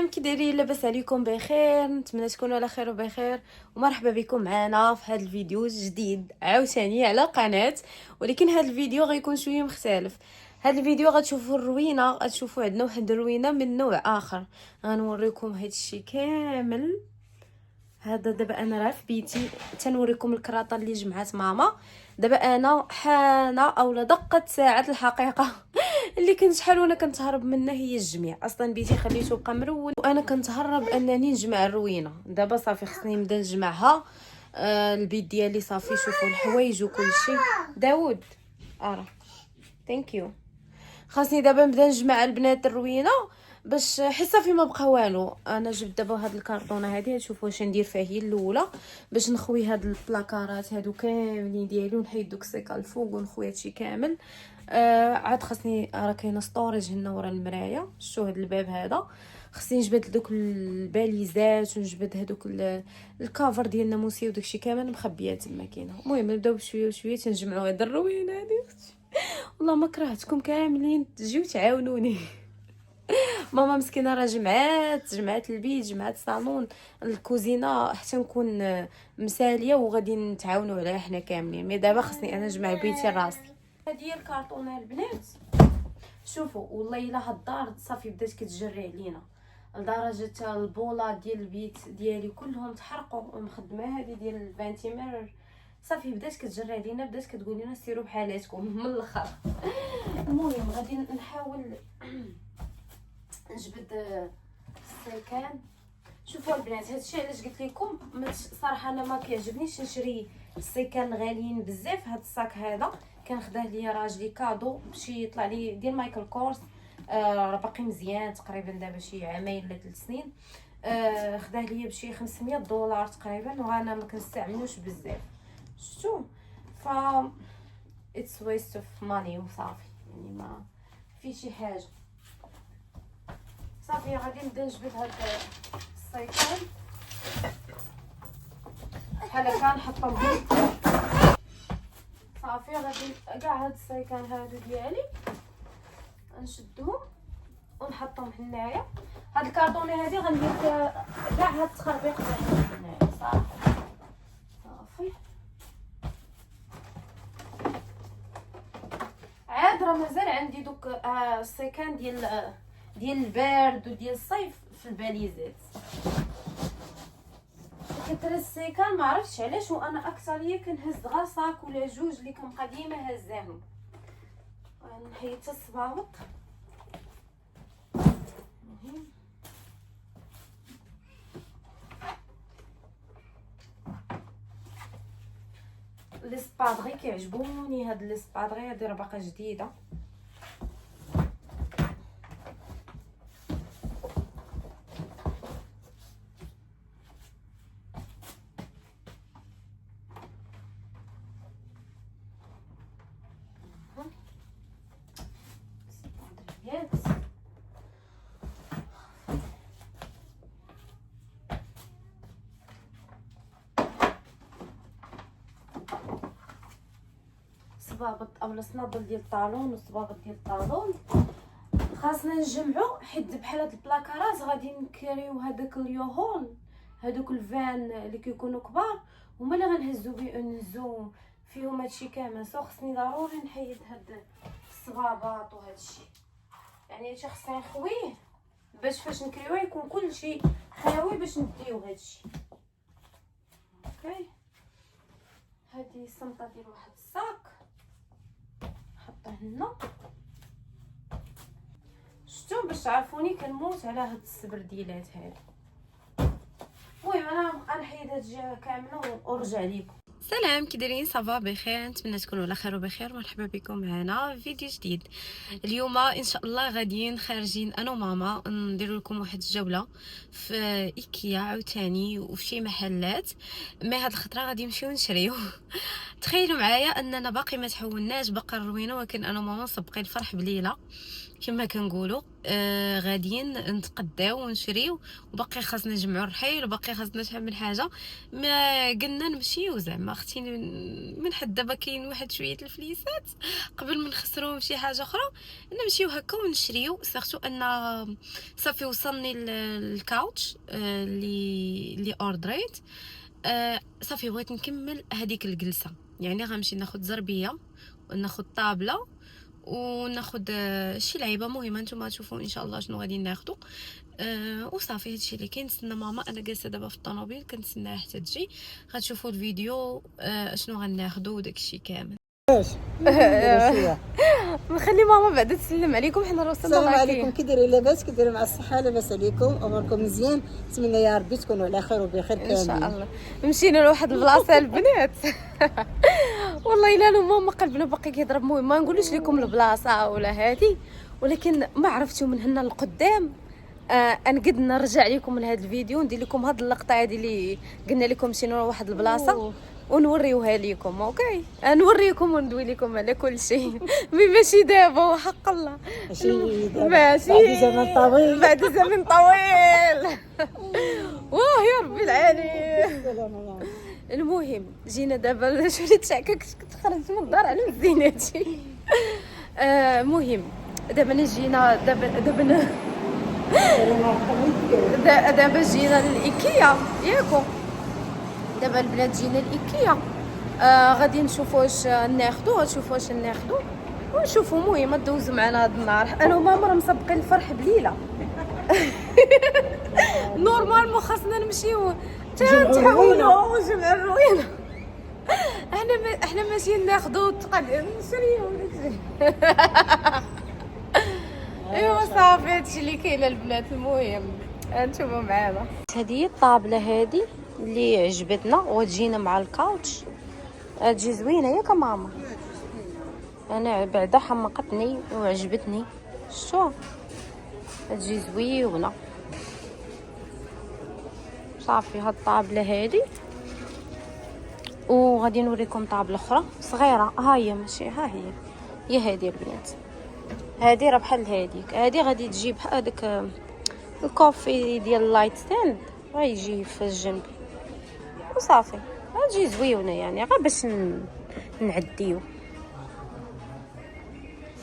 سلام، كي دايرين؟ لاباس عليكم؟ بخير، نتمنى تكونوا على خير وبخير. ومرحبا بكم معنا في هذا الفيديو الجديد عاوتاني على قناه. ولكن هذا الفيديو غيكون شويه مختلف. هذا الفيديو غتشوفوا الروينه، غتشوفوا عندنا واحد الروينه من نوع اخر. غنوريكم هذا الشيء كامل. هذا دابا انا راه في بيتي، تنوريكم الكراطه اللي جمعات ماما. دابا انا حانه اولا دقت ساعه الحقيقه اللي كنت شحال وانا كنتهرب منه هي الجميع. اصلا بيتي خليته بقى مرول وانا كنتهرب انني نجمع الروينه. دابا صافي خصني نبدا نجمعها. البيت ديالي صافي، شوفوا الحوايج وكل شيء. داود ثانك يو. خاصني دابا نبدا نجمع البنات الروينه باش حيت صافي ما بقى والو. انا جبت دابا هاد الكرتونه هادي، شوفوا واش ندير فيها. هي الاولى باش نخوي هاد البلاكارات هادو كاملين ديالي ونحيد دوك السيكا الفوق ونخوي هادشي كامل. عاد خاصني راه كاينه ستوريج هنا ورا المرايه. شفتوا هاد الباب هذا خصني نجبد دوك الباليزات ونجبد هذوك الكافر ديال الناموسيه وداكشي كامل مخبيات تما كاينه. المهم نبداو بشويه وشويه تنجمعوا هاد الروينه هادي. والله ما كرهتكم كاملين تجيو تعاونوني. ماما مسكينه راه جمعات البيت، جمعات الصالون، الكوزينه، حتى نكون مساليه وغادي نتعاونوا عليها حنا كاملين. مي دابا خصني انا نجمع بيتي راسي. هذه هي الكرتونه البنات. شوفوا والله الا هاد الدار صافي بدات كتجري علينا لدرجه البوله ديال البيت ديالي كلهم تحرقوا. ومخدمه هذه ديال الفانتي ميرور صافي بدات كتجري علينا، بدات كتقول لنا سيروا بحالاتكم من الاخر. المهم غادي نحاول نجبد السيكان. شوفوا البنات، هادشي علاش قلت لكم صراحه انا ما كيعجبنيش نشري السيكان غاليين بزاف. هاد الصاك هذا كنخداه ليا راجلي كادو باش يطلع لي ديال مايكل كورس. راه باقي مزيان تقريبا دابا شي عامين ولا 3 سنين. خداه ليا بشي $500 تقريبا، وانا ما كنستعملوش بزاف. شفتوا؟ ف اتس ويست اوف ماني وصافي، يعني ما في شي حاجه. صافي غادي نبدا نجبد هاد السيكان بحال هكا نحطهم. صافي غادي كاع هاد السيكان هادو ديالي نشدهم ونحطهم هنايا. هاد الكرتونه هادي غندير فيها كاع هاد التخربيق هنايا صافي. عاد راه مازال عندي دوك السيكان ديال البرد وديال الصيف في الباليزات. كثر السيكان ما عرفتش علاش، وانا اكثريه كنهز غير صاك ولا جوج اللي كنبقى ديما هزاهم. نحيد حتى الصباوط. لي سبادغي كيعجبوني، هاد لي سبادغي هادي راه باقا جديده. صبابط اولا صنادل ديال الطالون وصبابط ديال الطالون خاصنا نجمعو، حيت بحال هاد البلاكارات غادي نكريو هذاك اليوهول، هذوك الفان اللي كيكونوا كبار هما اللي غنهزو فيهم هادشي كامل. سو خصني ضروري نحيد هاد الصبابط وهادشي، يعني هادشي خصني نخويه باش فاش نكريوه يكون كلشي خاوي باش نديو هادشي. اوكي، هذه الصمطه ديال واحد الصاك نحطها هنا. شفتوا باش تعرفوني كنموت على هاد السبرديلات هادي. المهم انا نبقى نحيد هاد الجهه كامله ونرجع لكم. سلام، كي دايرين؟ صافا بخير، نتمنى تكونوا على خير وبخير. مرحبا بكم معنا في فيديو جديد. اليوم ان شاء الله غاديين خارجين انا وماما نديروا لكم واحد الجوله في ايكيا عاوتاني وفي شي محلات. ما هاد الخطره غادي نمشيو نشريو. تخيلوا معايا اننا باقي ما تحولناش، باقا الروينه، ولكن انا وماما مسبقين الفرح بليله. كما كنقولوا غاديين نتقداو ونشريو، وباقي خاصنا نجمعوا الرحيل، وباقي خاصنا شحال من حاجه. ما قلنا نمشيو زعما اختي من حد دابا كاين واحد شويه الفليسات قبل ما نخسروهم شي حاجه اخرى، نمشيو هكا ونشريو. سيرتو ان صافي وصلني الكاوتش اللي اوردريت. صافي بغيت نكمل هذيك الجلسه، يعني غنمشي ناخذ زربيه وناخذ طابله وناخذ شي لعيبه مهمه. نتوما تشوفوا ان شاء الله شنو غادي ناخذوا. وصافي هادشي اللي كاين. نستنى ماما، انا جالسه دابا في الطوموبيل كنتسناها حتى تجي، غتشوفوا الفيديو شنو غناخذوا وداكشي كامل. نخلي ماما بعدا تسلم عليكم، حنا راه وصلنا. السلام عليكم، كي دايرين؟ لاباس؟ كي دايرين مع الصحه؟ لاباس عليكم؟ اموركم مزيان؟ نتمنى يا ربي تكونوا على خير وبخير كاملين ان شاء الله. مشينا لواحد البلاصه البنات والله الا انا ماما قلبنا باقي كيضرب. المهم ما نقولوش لكم البلاصه ولا هادي، ولكن ما عرفتوا من هنا لقدام نقد نرجع لكم لهذا الفيديو، ندير لكم هاد اللقطه هذه اللي قلنا لكم مشينا لواحد البلاصه ونوريوها لكم. اوكي نوريكم وندوي لكم على كل شيء مي ماشي دابا وحق الله، ماشي بعد زمن طويل، بعد زمن طويل واه يا ربي العالي. المهم جينا دابا شريت شعكه، كنت خرجت من الدار على مزيناتي. المهم دابا جينا دابا جينا للايكيا ياكو. دابا البنات جينا الايكيا، غادي نشوفوا واش ناخذوا، نشوفوا واش ناخذوا ونشوفوا. المهم دوزوا معنا هذا النهار. انا وماما راه مسبقين الفرح بليله نورمال مو خاصنا نمشيو تحاولوا وجمع الروينه. احنا ماشيين ناخذوا نشريو ايوا صافي هادشي اللي كاين البنات. المهم نشوفوا معانا. هذه الطابله هذه اللي عجبتنا وتجينا مع الكاوتش، تجي زوينه ياك ماما. انا بعدا حمقتني وعجبتني. شو تجي زوينه. صافي هاد الطابله هذه، وغادي نوريكم طابله اخرى صغيره. ها هي ماشي، ها هي هذه البنات. هذه راه بحال هذيك، هذه غادي تجي بحال هذاك الكوفي ديال اللايت ستاند، غيجي في الجنب وصافي. غتجي زويونه يعني غير باش نعديو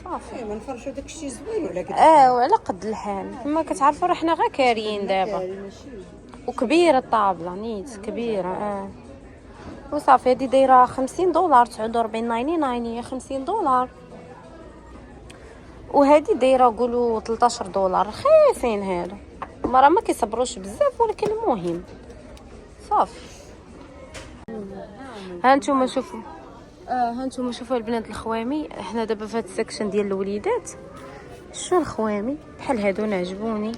صافي. ما نفرشوا داكشي زوين ولا كذا. وعلى قد الحال كما كتعرفوا راه حنا غير كاريين دابا. وكبيره الطابله نيت كبيره. وصافي هذه دايره $50، 49.99 هي $50. وهذه دايره قولوا $13. رخيصين هادو، راه ما كيصبروش بزاف ولكن المهم صافي. ها نتوما شوفوا، ها نتوما شوفوا البنات الخوامي. احنا دابا في هاد السكشن ديال الوليدات. شو الخوامي بحال هادو نعجبوني،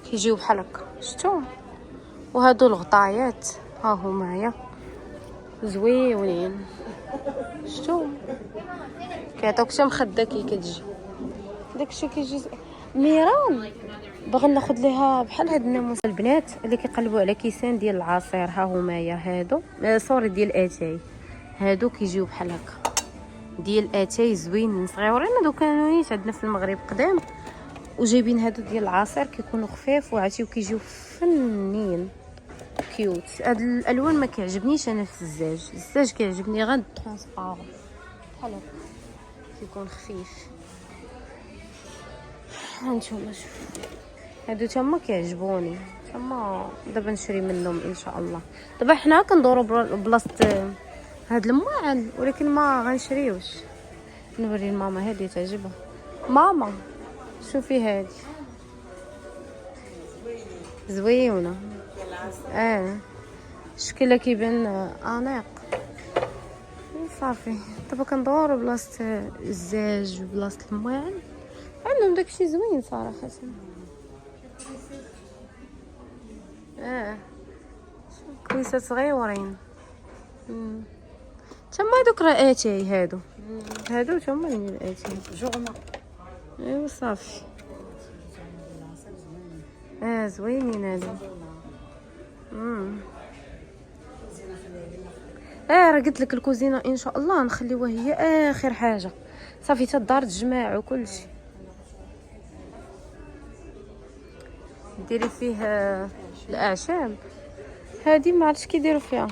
كيجيو بحال هكا شفتوا. وهادو الغطايات ها هما زويونين شفتوا، كيعطوك حتى مخده كي كتجي داكشي كيجي. ميران باغا ناخذ ليها بحال هاد الناموس. البنات اللي كيقلبوا على كيسان ديال العصير ها هما هادو صوري ديال اتاي. هادو كيجيو بحال هكا ديال اتاي زوينين صغيورين. هادو كانوا نيت عندنا في المغرب قدام، وجايبين هادو ديال العصير كيكونوا خفاف وعرفتي وكيجيو فنين كيوت. هاد الالوان ما كيعجبنيش انا في الزاج كيعجبني غير الترونسبارون بحال هكا كيكون خفيف. هانتوما شوفوا هادو تما كيعجبوني، تما دابا نشري منهم ان شاء الله. دابا حنا كندورو بلاصه هاد المواعن ولكن ما غنشريوش. نوري لماما هادي تعجبها. ماما شوفي هادي زويونه. شكلها كيبان اناق. صافي دابا كندورو بلاصه الزاج وبلاصه المواعن. عندهم داكشي زوين صراحه. كويسات صغيورين. تما هادوك راه اتاي هادو تما اللي اتاي جوغما. ايوا صافي. زوينين هادو. راه قلت لك الكوزينه ان شاء الله نخليوها هي اخر حاجه. صافي حتى الدار تجمع وكلشي. ديري فيه الاعشاب. هادي ما عرفتش كيديروا فيها.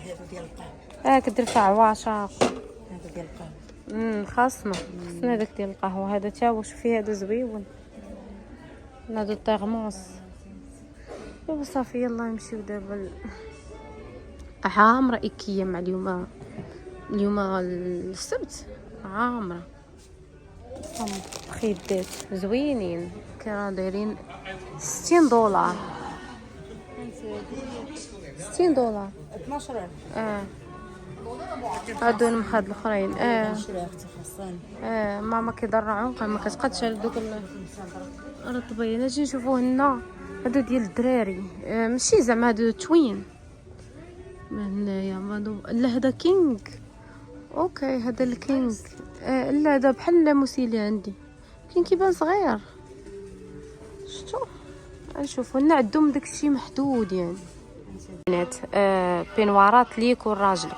هذا ديال القهوه. كدير فيها عواشق. هذا ديال القهوه. خاصنا داك ديال القهوه. هذا تا واش فيه؟ هذا زويون. هذا الطيغموس. ايوا صافي يلا نمشيو دابا. عامره ايكيا مع اليوم السبت عامره. خيدات زوينين كانوا دايرين 60 دولار. 60 دولار 12. هادو المخاد الاخرين. شرا اختي خاصني. ماما كيضرعوا ما كتقدش على دوك الرطبيه. نجي نشوفوا هنا هادو ديال الدراري. ماشي زعما هادو توين من هنايا. لا هذا كينغ. اوكي هذا الكينغ. لا هذا بحال موسيلي عندي. كاين كيبان صغير. شفتو؟ نشوفوا هنا عندهم داكشي محدود يعني. بنات بينوارات ليك وراجلك.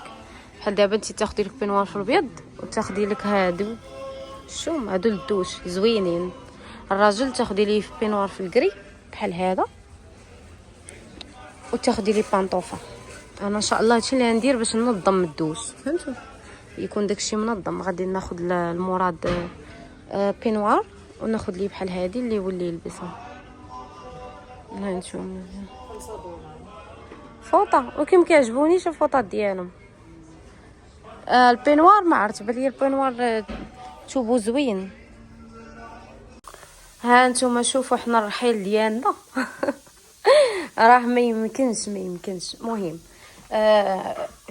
بحال دابا انت تاخدي لك بينوار في الابيض وتاخدي لك هادو. شوف هادو للدوش زوينين. الراجل تاخدي ليه في بينوار في الكري بحال هذا وتاخدي ليه بانطوفه. انا ان شاء الله هادشي اللي غندير باش ننظم الدوش. فهمتوا؟ يكون داكشي منظم. غادي ناخذ المراد بينوار وناخذ ليه بحال هادي اللي يولي يلبسها. ها نتوما فوطه ولكن كيعجبونيش الفوطات ديالهم. البينوار ما عرفت بلي البينوار توبو زوين. ها نتوما شوفوا حنا الرحيل ديالنا. راه ما يمكنش. مهم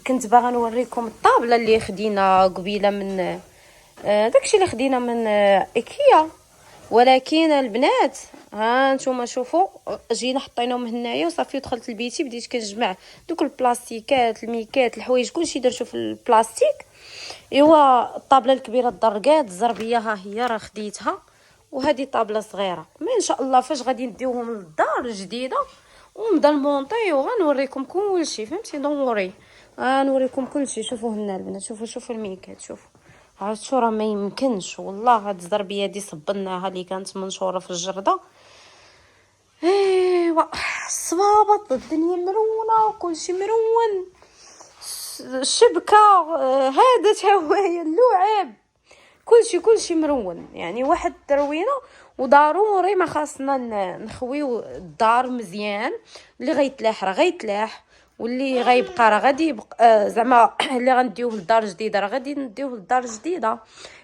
كنت باغا نوريكم الطابله اللي خدينا قبيله من داكشي اللي خدينا من ايكيا. ولكن البنات ها نتوما شوفوا جينا حطيناهم هنايا وصافي. دخلت لبيتي بديت كنجمع دوك البلاستيكات الميكات الحوايج كلشي درتو في البلاستيك. ايوا الطابله الكبيره الدرقات الزربيه ها هي راه خديتها. وهذه طابله صغيره. ما ان شاء الله فاش غادي نديوهم للدار الجديده ونبدا المونطي وغنوريكم كلشي. فهمتي؟ دونوري غنوريكم كلشي. شوفوا هنا البنات. شوفوا الميكات. شوفوا عرفتوا راه ما يمكنش والله. هاد الزربيه هادي صبناها اللي كانت منشوره في الجرده. ايوا الصبابط الدنيا مرونه وكلشي مرون. الشبكه هذا تا هو اللعاب كلشي مرون. يعني واحد التروينه. وضروري ما خاصنا نخويو الدار مزيان. اللي غيتلاح راه غيتلاح واللي غيبقى راه غادي يبقى. زعما اللي غنديوه للدار الجديده راه غادي نديوه للدار الجديده.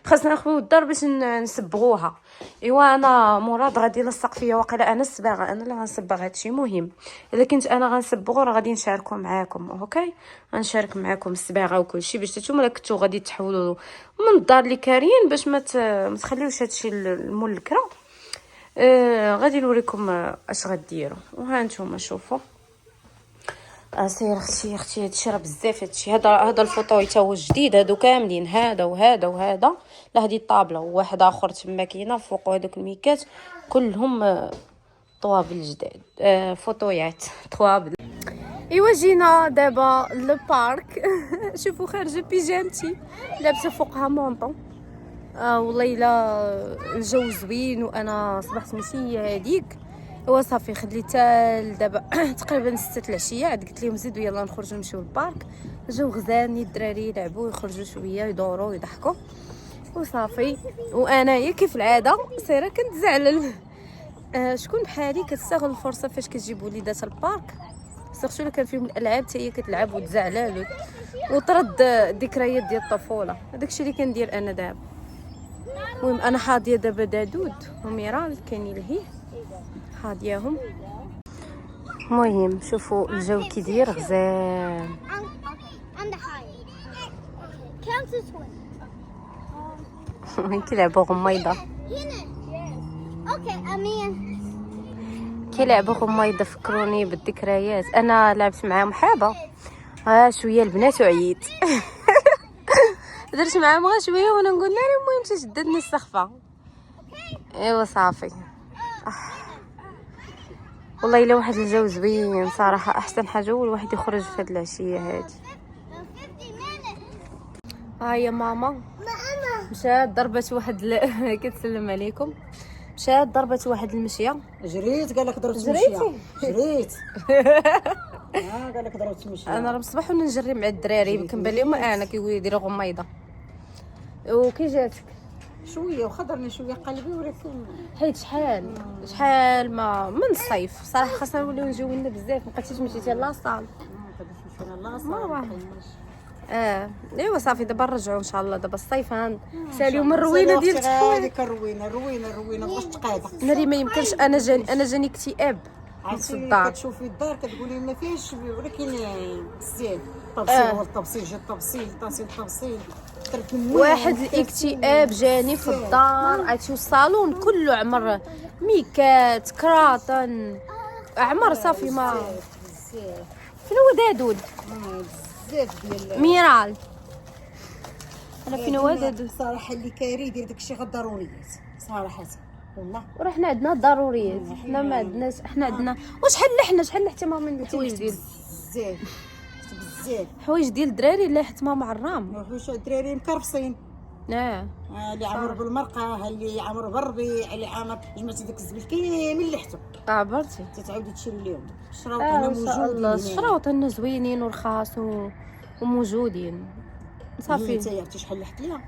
خاصنا نخويو الدار باش نصبغوها. ايوا انا مراد غادي يلصق فيا واقيلا. انا الصباغه انا اللي غنصبغ هادشي مهم. الا كنت انا غنصبغو راه غادي نشاركو معاكم. اوكي غنشارك معاكم الصباغه وكلشي باش نتوما كنتو غادي تحولوا من الدار اللي كاريين باش ما تخليوش هادشي المول الكرا. غادي نوريكم اش غديروا. وها نتوما شوفوا. سير اختي هادشي راه بزاف. هادشي هذا الفوطوي تا هو جديد. هادو كاملين هذا وهذا. لا هادي الطابله وواحد اخر تما كاينه فوق. هذوك الميكات كلهم طوابل جداد. فوطويات طوابل. ايوا جينا دابا للبارك. شوفوا خارجه بيجامتي لابسه فوقها مونطون. والله الا الجو زوين وانا صبحت ماشي هذيك. هو صافي خليت دابا تقريبا 6 العشيه. عاد قلت لهم زيدوا يلا نخرجوا نمشيو للبارك. الجو غزالني الدراري يلعبوا يخرجوا شويه يدوروا ويضحكوا وصافي. وانايا كيف العاده سيره كنتزعلل. شكون بحالي كتستغل الفرصه فاش كتجيب وليدات البارك سيرتو اللي كان فيهم الالعاب حتى هي كتلعب وتزعلل وترد ذكريات ديال الطفوله. داكشي اللي كندير انا دابا. المهم انا حاضيه دابا دادود وميرال كاينين لهيه حاضياهم. المهم شوفوا الجو كي داير غزال. كيلعبوا غميضه. كيلعبوا غميضه فكروني بالذكريات. انا لعبت معاهم حابه شويه البنات وعييت. درت معاهم غير شويه وانا نقول لها المهم تشددني السخفه. ايوا صافي. والله الا واحد الجو زوين صراحه. احسن حاجه هو الواحد يخرج في هاد العشيه هادي. ها هي ماما مشات ضربت واحد كتسلم عليكم. مشات ضربت واحد المشيه. جريت قال لك ضربت جريتي؟ مشيه جريت. قال لك ضربت مشيه. انا راه بصباح وانا نجري مع الدراري كنبان لهم انا كيقولوا يديروا غميضه. وكي جاتك؟ شويه وخضرني شويه قلبي ولكن حيت شحال ما من الصيف صراحه خاصنا نوليو نجيو لنا بزاف. مابقيتيش مشيتي لاصال. ما قدرتش نمشي لاصال. ما ايوا صافي دابا نرجعوا ان شاء الله. دابا الصيف ساليو من الروينه ديال التحويل. هذيك الروينه بغاش تقاده. ناري ما يمكنش. انا جاني اكتئاب في الدار. كتشوفي الدار كتقولي ما فيهاش ولكن مزيان. التبصيل جا التبصيل واحد الاكتئاب جاني في الدار. عرفتي الصالون كله عمر ميكات كراطن عمر صافي ما بزاف فين هو دادود بزاف ديال ميرال. انا فين هو دادود صراحه اللي كاري يدير داكشي غير ضروريات صراحه والله. ورحنا عندنا ضروريات. حنا ما عندناش. حنا عندنا شحال الاهتمام من الحوايج ديال بزاف حوايج ديال الدراري اللي حتما مع الرام. واش الدراري مكرفصين. اللي عمر بالمرقه اللي عمر بالربيع اللي عمر جمعتي داك الزبل كامل لحتو عبرتي تتعاودي تشري لهم الشراوط. هنا موجودين. الشراوط هنا زوينين ورخاص وموجودين صافي. انت عرفتي شحال لحت ليها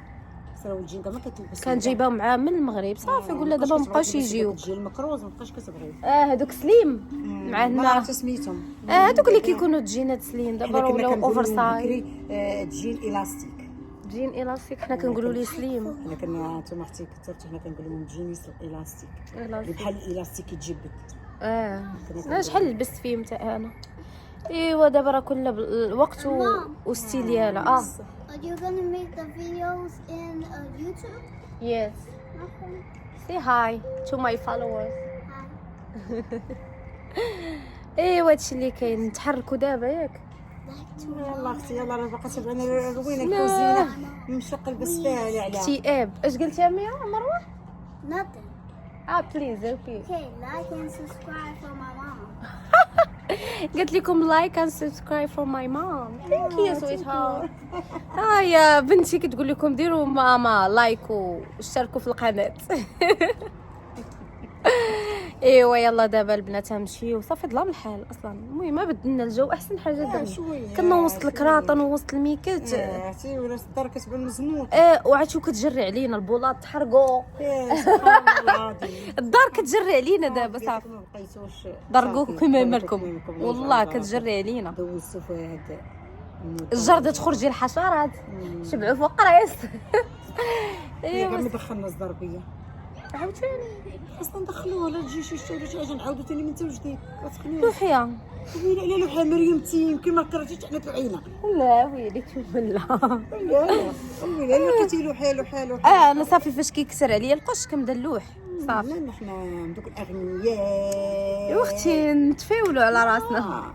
صراو الجين كاع ما كتلبس. كان جايبها معاه من المغرب صافي. قلنا دابا مابقاوش يجيو. تجي المكروز مابقاش كتبغي. هذوك سليم مع ما هنا. عرفت سميتهم. هذوك اللي كيكونوا تجينا تسليم دابا راه ولاو اوفر سايز. تجين الاستيك. جين الاستيك حنا كنقولوا ليه سليم. حنا كنا انتم اختي كثرتي حنا كنقولوا لهم جين الاستيك بحال الالاستيك يتجبد. شحال لبست فيه نتا انا. ايوا دابا راه كل الوقت والستيل ديالها. Are you gonna make the videos in YouTube? Yes. Okay. Say hi to my followers. Hi. ايوا هادشي اللي كاين. نتحركوا دابا ياك. Like to يلا اختي يلا راه باقا تبغينا روينه الكوزينه مشق البس فيها عليها. اكتئاب. اش قلتي يا مروه؟ nothing. بليز اوكي. Okay, like and subscribe for my mom. قلت لكم لايك اند سبسكرايب فور ماي مام. ثانك يو سويت هارت. يا بنتي كتقول لكم ديروا ماما لايك واشتركوا في القناه. ايوا يلا دابا البنات نمشيو صافي ظلام الحال اصلا. المهم ما بدلنا الجو احسن حاجه درنا. كنا وسط الكراطن ووسط الميكات. عرفتي ولا الدار كتبان مزنوق. وعرفتي كتجري علينا البولات تحرقوا. سبحان الله العظيم. الدار كتجري علينا دابا صافي. ما بقيتوش ضرقوكم كما مالكم والله كتجري علينا. دوزتو في هاد الجرده تخرجي الحشرات شبعوا فوق راس. ايوا ما دخلنا الضربيه عاوتاني خاصنا ندخلوها لا تجي شي حاجه نعاودو ثاني من وجديد. لوحيه ويلي على لوحه مريم يمكن ما كرهتيش حنا توعينا. لا ويلي تبلا. لا ويلي لقيتي لوحه انا صافي فاش كيكسر عليا القش كنبدا نلوح صافي. لا حنا دوك الاغنياء يا اختي نتفاولوا على راسنا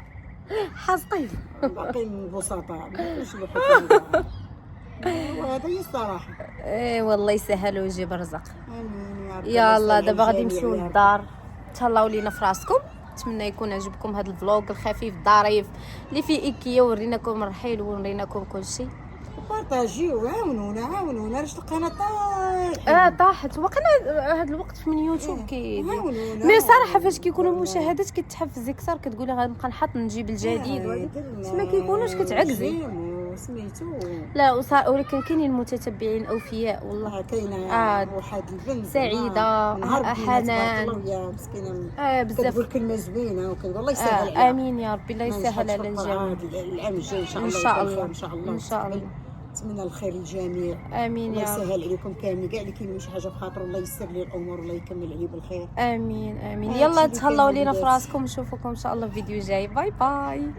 حاصقين باقيين بسطاء ماشي لوحه. وهذا هي الصراحه. والله يسهل ويجيب الرزق. امين يا رب. يلا دابا غادي نمشيو للدار. تهلاو لينا في راسكم. نتمنى يكون عجبكم هذا الفلوق الخفيف ظريف اللي فيه ايكيا. وريناكم الرحيل وريناكم كل شيء. بارطاجيو عاونونا راه القناه طايحه. طاحت. وقنا هذا الوقت من يوتيوب مي صراحه فاش كيكونوا مشاهدات كتحفزك اكثر. كتقولي غنبقى نحط نجيب الجديد ما كيكونوش كتعكزي سميتو. لا ولكن كاينين متتبعين اوفياء والله. كاينه واحد البنت سعيده حنان مسكينه بزاف كتقول كلمه زوينه وكنقول الله يسهل عليها. امين يا ربي الله يسهل على الجميع. العام الجاي ان شاء الله ان شاء الله نتمنى الخير للجميع. امين يا رب. الله يسهل عليكم كامل كاع اللي كاين شي حاجه في خاطر الله يسر لي الامور والله يكمل عليه بالخير. امين يلا تهلاو لينا في راسكم. نشوفكم ان شاء الله في فيديو جاي. باي باي.